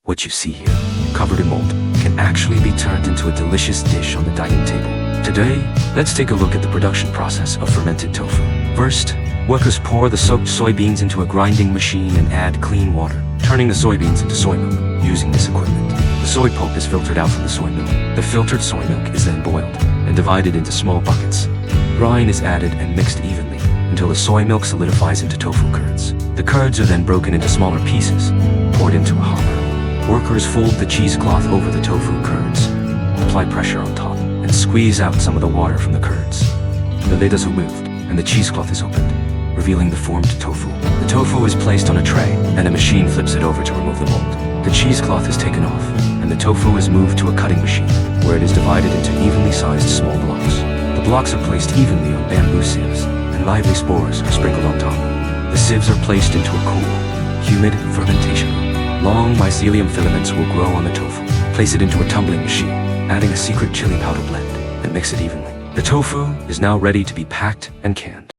What you see here, covered in mold, can actually be turned into a delicious dish on the dining table. Today, let's take a look at the production process of fermented tofu. First, workers pour the soaked soybeans into a grinding machine and add clean water, turning the soybeans into soy milk. Using this equipment, the soy pulp is filtered out from the soy milk. The filtered soy milk is then boiled and divided into small buckets. Brine is added and mixed evenly until the soy milk solidifies into tofu curds. The curds are then broken into smaller pieces, poured into a hopper. Workers fold the cheesecloth over the tofu curds, apply pressure on top, and squeeze out some of the water from the curds. The lid is removed, and the cheesecloth is opened, revealing the formed tofu. The tofu is placed on a tray, and a machine flips it over to remove the mold. The cheesecloth is taken off, and the tofu is moved to a cutting machine, where it is divided into evenly sized small blocks. The blocks are placed evenly on bamboo sieves, and lively spores are sprinkled on top. The sieves are placed into a cool, humid fermentation room. Long mycelium filaments will grow on the tofu. Place it into a tumbling machine, adding a secret chili powder blend, and mix it evenly. The tofu is now ready to be packed and canned.